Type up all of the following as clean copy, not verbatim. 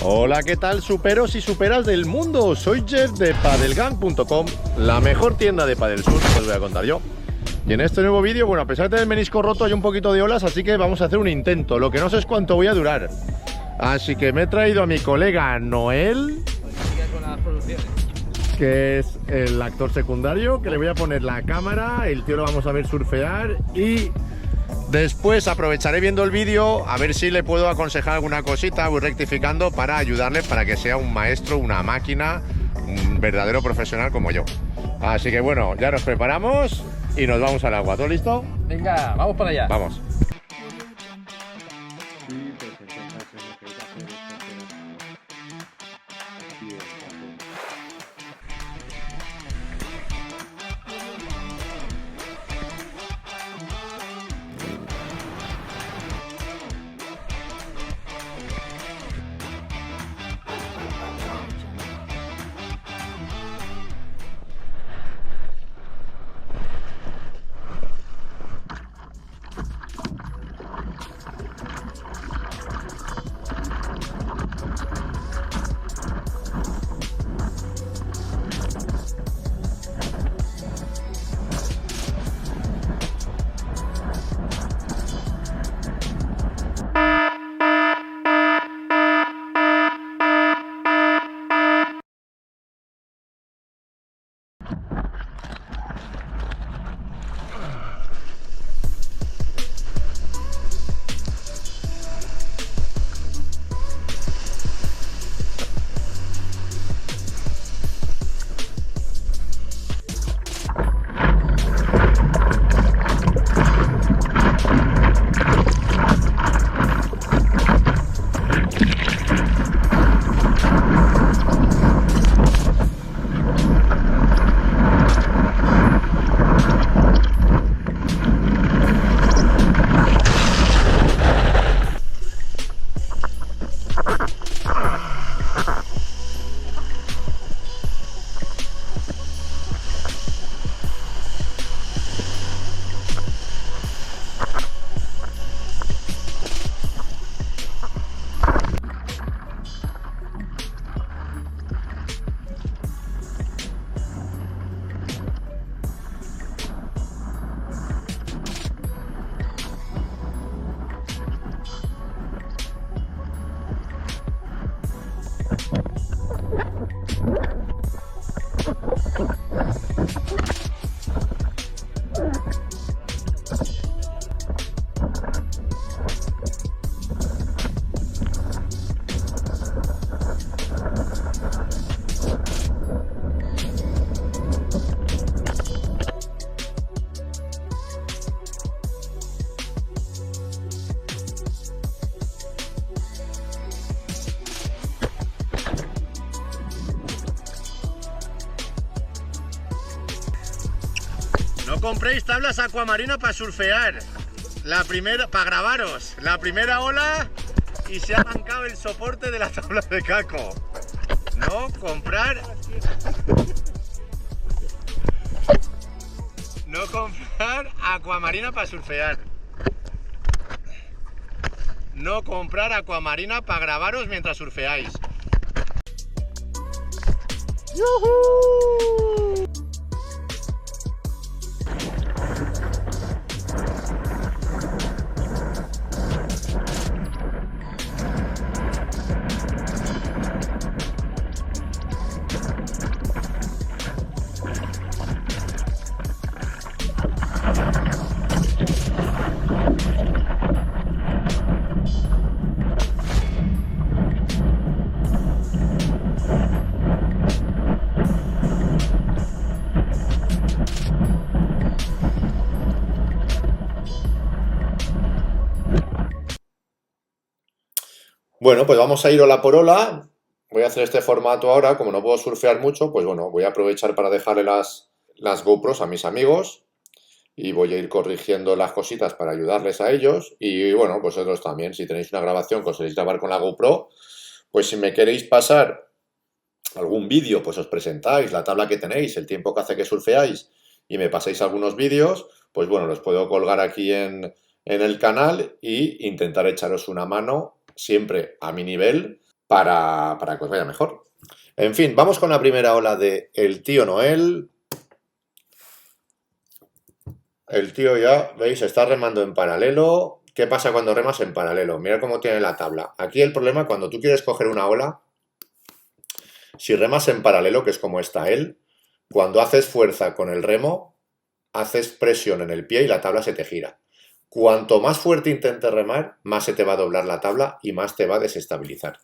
Hola, ¿qué tal, superos y superas del mundo? Soy Jeff de padelgang.com, la mejor tienda de padel surf, os voy a contar yo. Y en este nuevo vídeo, bueno, a pesar de tener el menisco roto, hay un poquito de olas, así que vamos a hacer un intento. Lo que no sé es cuánto voy a durar. Así que me he traído a mi colega Noel, que es el actor secundario, que le voy a poner la cámara, el tío lo vamos a ver surfear y después aprovecharé viendo el vídeo a ver si le puedo aconsejar alguna cosita, voy rectificando para ayudarle para que sea un maestro, una máquina, un verdadero profesional como yo. Así que bueno, ya nos preparamos y nos vamos al agua. ¿Todo listo? Venga, vamos para allá. Vamos. No compréis tablas acuamarina para surfear. La primera, para grabaros. La primera ola y se ha arrancado el soporte de la tabla de caco. No comprar. No comprar acuamarina para surfear. No comprar acuamarina para grabaros mientras surfeáis. ¡Yuhu! Bueno, pues vamos a ir ola por ola. Voy a hacer este formato ahora, como no puedo surfear mucho, pues bueno, voy a aprovechar para dejarle las GoPros a mis amigos y voy a ir corrigiendo las cositas para ayudarles a ellos. Y bueno, vosotros también, si tenéis una grabación que os queréis grabar con la GoPro, pues si me queréis pasar algún vídeo, pues os presentáis la tabla que tenéis, el tiempo que hace que surfeáis y me paséis algunos vídeos, pues bueno, los puedo colgar aquí en el canal e intentar echaros una mano siempre a mi nivel para que os vaya mejor. En fin, vamos con la primera ola de El Tío Noel. El tío ya, ¿veis? Está remando en paralelo. ¿Qué pasa cuando remas en paralelo? Mira cómo tiene la tabla. Aquí el problema cuando tú quieres coger una ola, si remas en paralelo, que es como está él, cuando haces fuerza con el remo, haces presión en el pie y la tabla se te gira. Cuanto más fuerte intentes remar, más se te va a doblar la tabla y más te va a desestabilizar.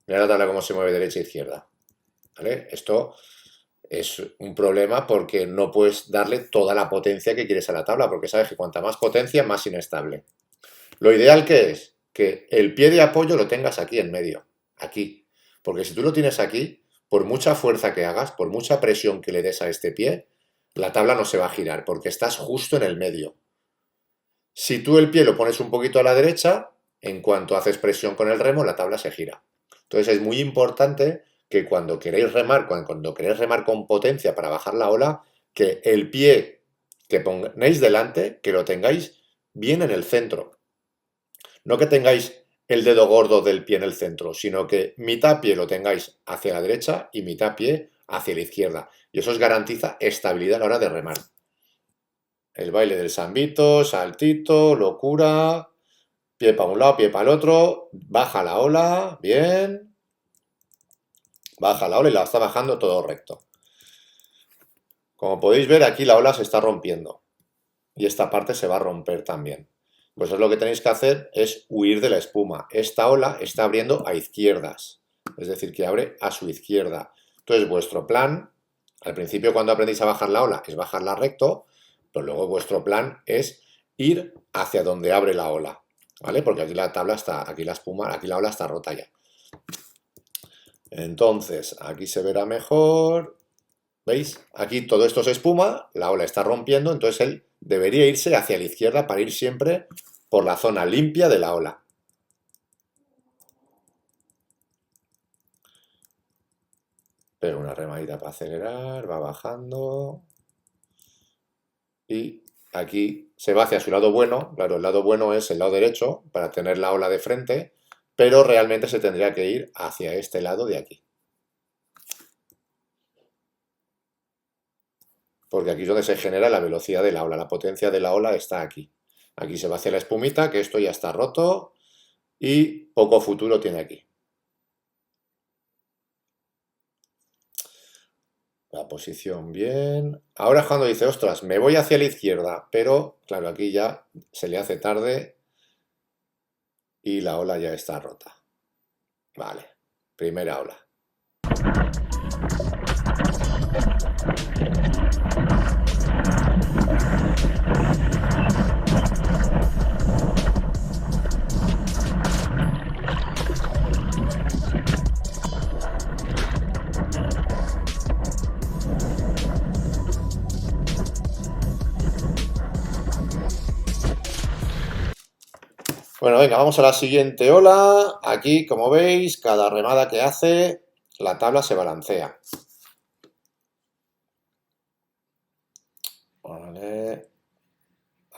Mira la tabla cómo se mueve derecha e izquierda. ¿Vale? Esto es un problema porque no puedes darle toda la potencia que quieres a la tabla, porque sabes que cuanta más potencia, más inestable. Lo ideal que es que el pie de apoyo lo tengas aquí en medio, aquí. Porque si tú lo tienes aquí, por mucha fuerza que hagas, por mucha presión que le des a este pie, la tabla no se va a girar, porque estás justo en el medio. Si tú el pie lo pones un poquito a la derecha, en cuanto haces presión con el remo, la tabla se gira. Entonces es muy importante que cuando queréis remar, cuando queréis remar con potencia para bajar la ola, que el pie que ponéis delante, que lo tengáis bien en el centro. No que tengáis el dedo gordo del pie en el centro, sino que mitad pie lo tengáis hacia la derecha y mitad pie hacia la izquierda. Y eso os garantiza estabilidad a la hora de remar. El baile del sambito, saltito, locura, pie para un lado, pie para el otro, baja la ola, bien, baja la ola y la está bajando todo recto. Como podéis ver, aquí la ola se está rompiendo y esta parte se va a romper también. Pues lo que tenéis que hacer es huir de la espuma. Esta ola está abriendo a izquierdas, es decir, que abre a su izquierda. Entonces vuestro plan, al principio cuando aprendéis a bajar la ola, es bajarla recto, pero luego vuestro plan es ir hacia donde abre la ola, ¿vale? Porque aquí la tabla está, aquí la espuma, aquí la ola está rota ya. Entonces, aquí se verá mejor. ¿Veis? Aquí todo esto es espuma, la ola está rompiendo, entonces él debería irse hacia la izquierda para ir siempre por la zona limpia de la ola. Pero una remadita para acelerar, va bajando. Y aquí se va hacia su lado bueno, claro, el lado bueno es el lado derecho para tener la ola de frente, pero realmente se tendría que ir hacia este lado de aquí. Porque aquí es donde se genera la velocidad de la ola, la potencia de la ola está aquí. Aquí se va hacia la espumita, que esto ya está roto y poco futuro tiene aquí. La posición bien. Ahora es cuando dice, ostras, me voy hacia la izquierda, pero claro, aquí ya se le hace tarde y la ola ya está rota. Vale, primera ola. Bueno, venga, vamos a la siguiente ola. Aquí, como veis, cada remada que hace, la tabla se balancea. Vale.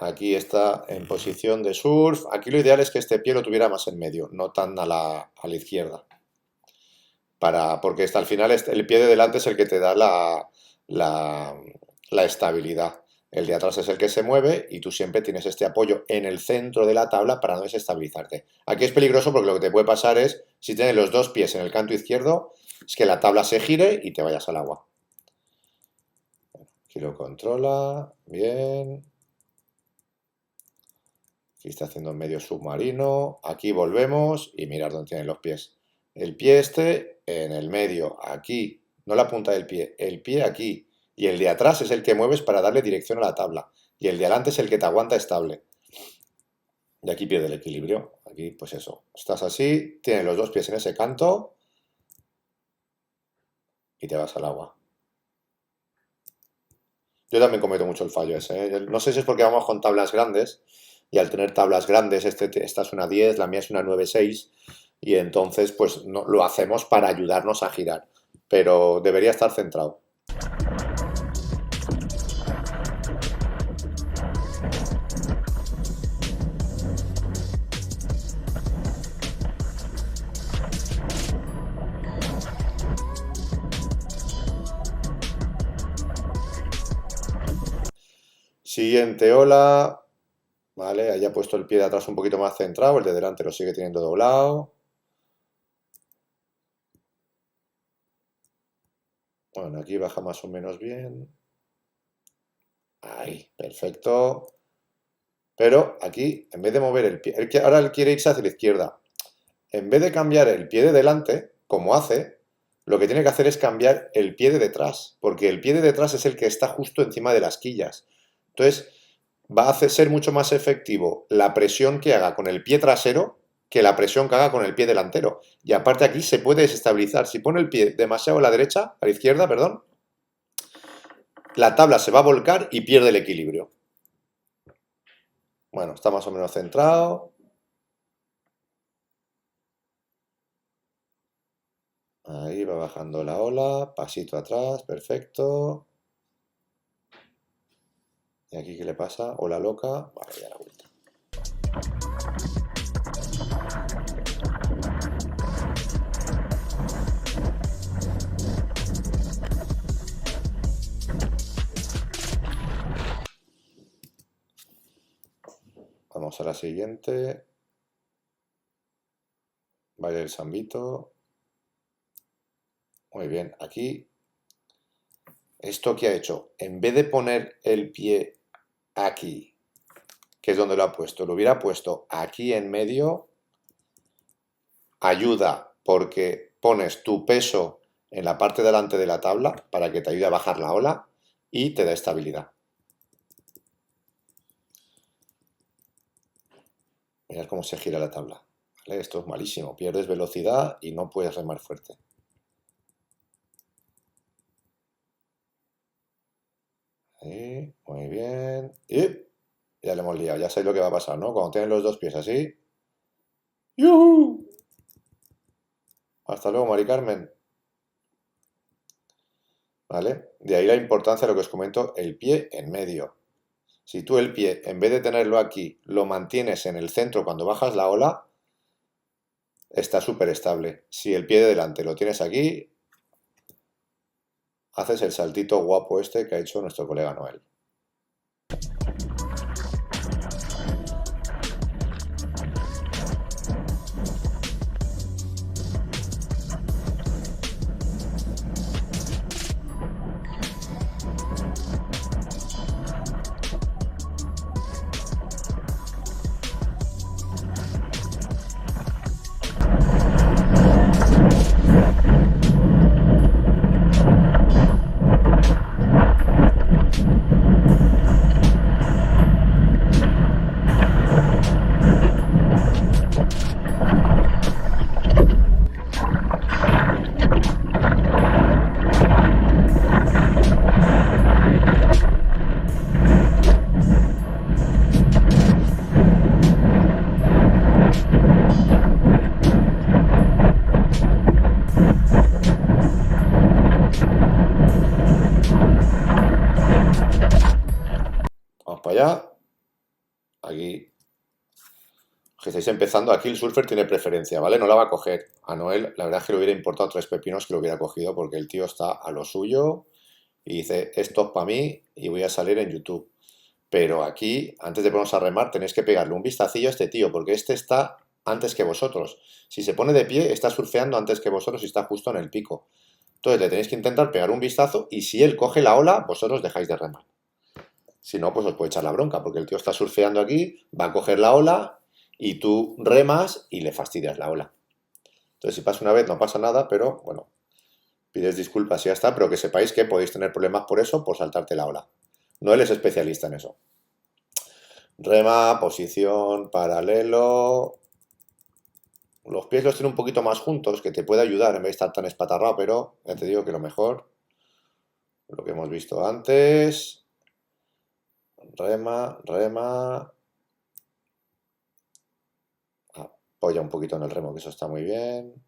Aquí está en posición de surf. Aquí lo ideal es que este pie lo tuviera más en medio, no tan a la izquierda. Porque hasta el final el pie de delante es el que te da la estabilidad. El de atrás es el que se mueve y tú siempre tienes este apoyo en el centro de la tabla para no desestabilizarte. Aquí es peligroso porque lo que te puede pasar es, si tienes los dos pies en el canto izquierdo, es que la tabla se gire y te vayas al agua. Aquí lo controla, bien. Aquí está haciendo medio submarino. Aquí volvemos y mirad dónde tienen los pies. El pie este en el medio, aquí, no la punta del pie, el pie aquí. Y el de atrás es el que mueves para darle dirección a la tabla. Y el de adelante es el que te aguanta estable. Y aquí pierde el equilibrio. Aquí, pues eso. Estás así, tienes los dos pies en ese canto y te vas al agua. Yo también cometo mucho el fallo ese, ¿eh? No sé si es porque vamos con tablas grandes y al tener tablas grandes, esta es una 10, la mía es una 9,6 y entonces pues no, lo hacemos para ayudarnos a girar, pero debería estar centrado. Siguiente ola, ¿vale? Ahí ha puesto el pie de atrás un poquito más centrado, el de delante lo sigue teniendo doblado. Bueno, aquí baja más o menos bien. Ahí, perfecto. Pero aquí, en vez de mover el pie, ahora él quiere irse hacia la izquierda. En vez de cambiar el pie de delante, como hace, lo que tiene que hacer es cambiar el pie de detrás, porque el pie de detrás es el que está justo encima de las quillas. Entonces, va a ser mucho más efectivo la presión que haga con el pie trasero que la presión que haga con el pie delantero. Y aparte aquí se puede desestabilizar. Si pone el pie demasiado a la derecha, a la izquierda, perdón, la tabla se va a volcar y pierde el equilibrio. Bueno, está más o menos centrado. Ahí va bajando la ola, pasito atrás, perfecto. ¿Y aquí qué le pasa? Ola loca. Vale, ya la vuelta. Vamos a la siguiente. Baile el sambito. Muy bien, aquí, ¿esto qué ha hecho? En vez de poner el pie aquí, que es donde lo ha puesto, lo hubiera puesto aquí en medio, ayuda porque pones tu peso en la parte delante de la tabla para que te ayude a bajar la ola y te da estabilidad. Mirad cómo se gira la tabla. ¿Vale? Esto es malísimo, pierdes velocidad y no puedes remar fuerte. Ahí, muy bien. Y ya le hemos liado, ya sabéis lo que va a pasar, ¿no? Cuando tienes los dos pies así. ¡Yuhu! Hasta luego, Mari Carmen. ¿Vale? De ahí la importancia de lo que os comento, el pie en medio. Si tú el pie, en vez de tenerlo aquí, lo mantienes en el centro cuando bajas la ola, está súper estable. Si el pie de delante lo tienes aquí, haces el saltito guapo este que ha hecho nuestro colega Noel. Vamos para allá. Aquí, que estáis empezando, aquí el surfer tiene preferencia, ¿vale? No la va a coger. A Noel, la verdad es que le hubiera importado 3 pepinos que lo hubiera cogido porque el tío está a lo suyo y dice, esto es para mí y voy a salir en YouTube. Pero aquí, antes de ponernos a remar, tenéis que pegarle un vistacillo a este tío, porque este está antes que vosotros. Si se pone de pie, está surfeando antes que vosotros y está justo en el pico. Entonces le tenéis que intentar pegar un vistazo y si él coge la ola, vosotros dejáis de remar. Si no, pues os puede echar la bronca, porque el tío está surfeando aquí, va a coger la ola y tú remas y le fastidias la ola. Entonces, si pasa una vez, no pasa nada, pero bueno, pides disculpas y ya está, pero que sepáis que podéis tener problemas por eso, por saltarte la ola. No él es especialista en eso. Rema, posición, paralelo. Los pies los tiene un poquito más juntos, que te puede ayudar en vez de estar tan espatarrado, pero ya te digo que lo mejor, lo que hemos visto antes. Rema, rema. Apoya un poquito en el remo, que eso está muy bien.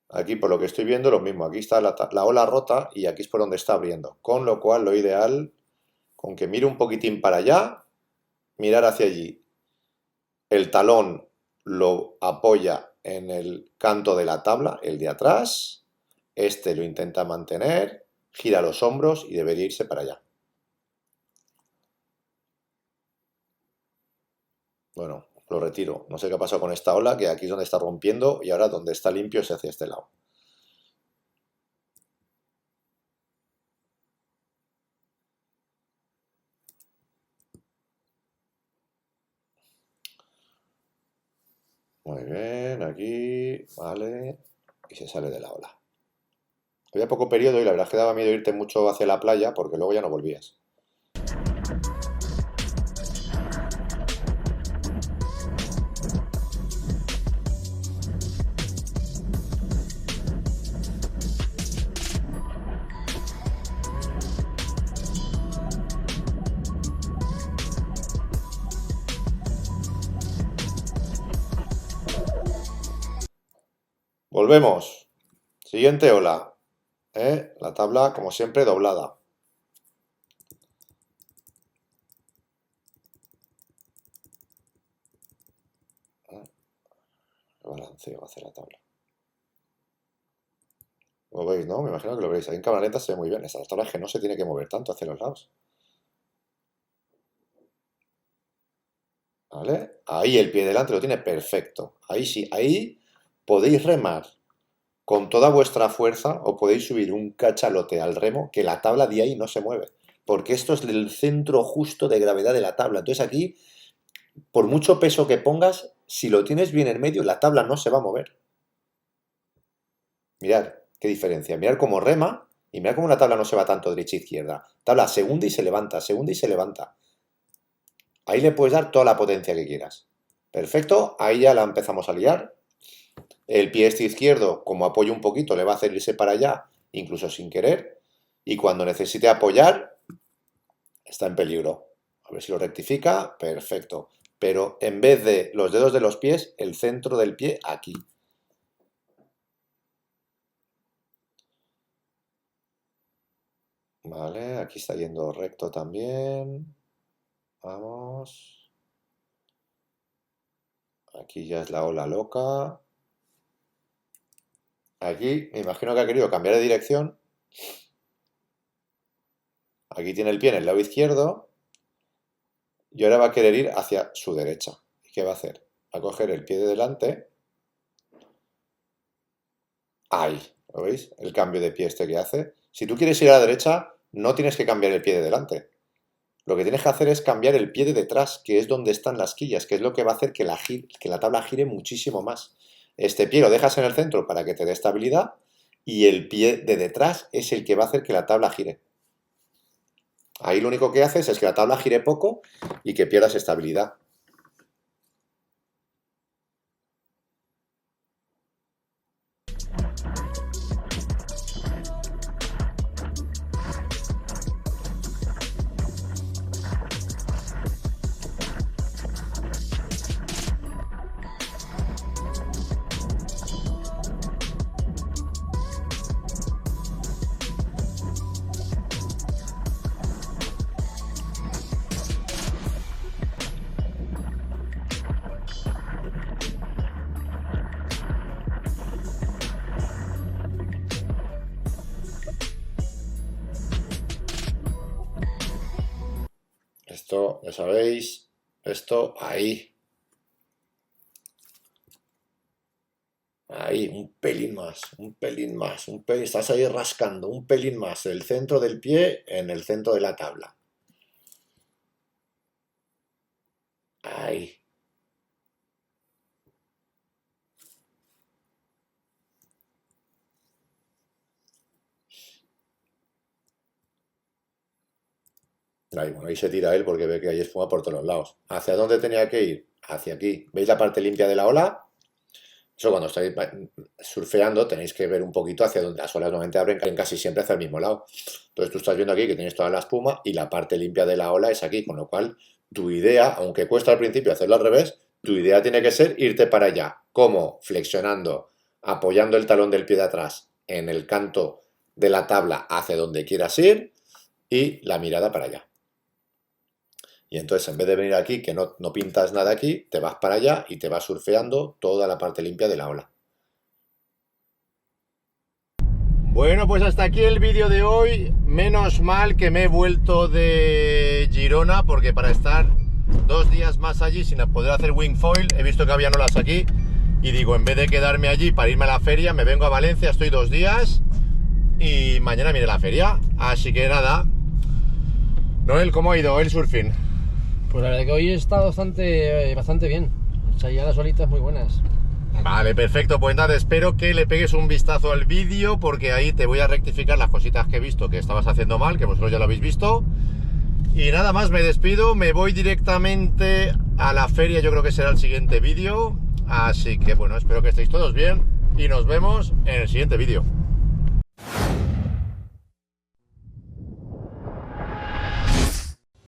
Aquí, por lo que estoy viendo, lo mismo. Aquí está la ola rota y aquí es por donde está abriendo. Con lo cual, lo ideal, con que mire un poquitín para allá, mirar hacia allí. El talón lo apoya en el canto de la tabla, el de atrás. Este lo intenta mantener, gira los hombros y debería irse para allá. Bueno, lo retiro. No sé qué ha pasado con esta ola, que aquí es donde está rompiendo y ahora donde está limpio se hace este lado. Muy bien, aquí, vale, y se sale de la ola. Había poco periodo y la verdad es que daba miedo irte mucho hacia la playa porque luego ya no volvías. Volvemos. Siguiente ola. La tabla, como siempre, doblada. Balanceo hacia la tabla. Lo veis, ¿no? Me imagino que lo veis. Ahí en cámara lenta se ve muy bien. Esta tabla es que no se tiene que mover tanto hacia los lados. ¿Vale? Ahí el pie delante lo tiene perfecto. Ahí sí, ahí podéis remar con toda vuestra fuerza o podéis subir un cachalote al remo que la tabla de ahí no se mueve. Porque esto es el centro justo de gravedad de la tabla. Entonces aquí, por mucho peso que pongas, si lo tienes bien en medio, la tabla no se va a mover. Mirad qué diferencia. Mirad cómo rema y mirad cómo la tabla no se va tanto derecha e izquierda. Tabla segunda y se levanta, segunda y se levanta. Ahí le puedes dar toda la potencia que quieras. Perfecto, ahí ya la empezamos a liar. El pie este izquierdo, como apoya un poquito, le va a hacer irse para allá, incluso sin querer. Y cuando necesite apoyar, está en peligro. A ver si lo rectifica. Perfecto. Pero en vez de los dedos de los pies, el centro del pie aquí. Vale, aquí está yendo recto también. Vamos. Aquí ya es la ola loca. Aquí me imagino que ha querido cambiar de dirección. Aquí tiene el pie en el lado izquierdo. Y ahora va a querer ir hacia su derecha. ¿Y qué va a hacer? Va a coger el pie de delante. Ahí, ¿lo veis? El cambio de pie este que hace. Si tú quieres ir a la derecha, no tienes que cambiar el pie de delante. Lo que tienes que hacer es cambiar el pie de detrás, que es donde están las quillas, que es lo que va a hacer que la tabla gire muchísimo más. Este pie lo dejas en el centro para que te dé estabilidad y el pie de detrás es el que va a hacer que la tabla gire. Ahí lo único que haces es que la tabla gire poco y que pierdas estabilidad. Esto, ya sabéis, esto ahí. Ahí, un pelín más, un pelín más, un pelín. Estás ahí rascando, un pelín más el centro del pie en el centro de la tabla. Ahí. Ahí, bueno, ahí se tira él porque ve que hay espuma por todos los lados. ¿Hacia dónde tenía que ir? Hacia aquí. ¿Veis la parte limpia de la ola? Eso cuando estáis surfeando tenéis que ver un poquito hacia donde las olas normalmente abren casi siempre hacia el mismo lado. Entonces tú estás viendo aquí que tienes toda la espuma y la parte limpia de la ola es aquí, con lo cual tu idea, aunque cuesta al principio hacerlo al revés, tu idea tiene que ser irte para allá. ¿Cómo? Flexionando, apoyando el talón del pie de atrás en el canto de la tabla hacia donde quieras ir y la mirada para allá. Y entonces en vez de venir aquí, que no pintas nada aquí, te vas para allá y te vas surfeando toda la parte limpia de la ola. Bueno, pues hasta aquí el vídeo de hoy. Menos mal que me he vuelto de Girona, porque para estar 2 días días más allí sin poder hacer wingfoil. He visto que había olas aquí y digo, en vez de quedarme allí para irme a la feria, me vengo a Valencia, estoy 2 días y mañana viene la feria. Así que nada. Noel, ¿cómo ha ido el surfing? Pues la verdad que hoy está bastante bien. O sea, ya las olitas muy buenas. Vale, perfecto, pues nada, espero que le pegues un vistazo al vídeo porque ahí te voy a rectificar las cositas que he visto que estabas haciendo mal, que vosotros ya lo habéis visto. Y nada más, me despido, me voy directamente a la feria, yo creo que será el siguiente vídeo. Así que bueno, espero que estéis todos bien y nos vemos en el siguiente vídeo.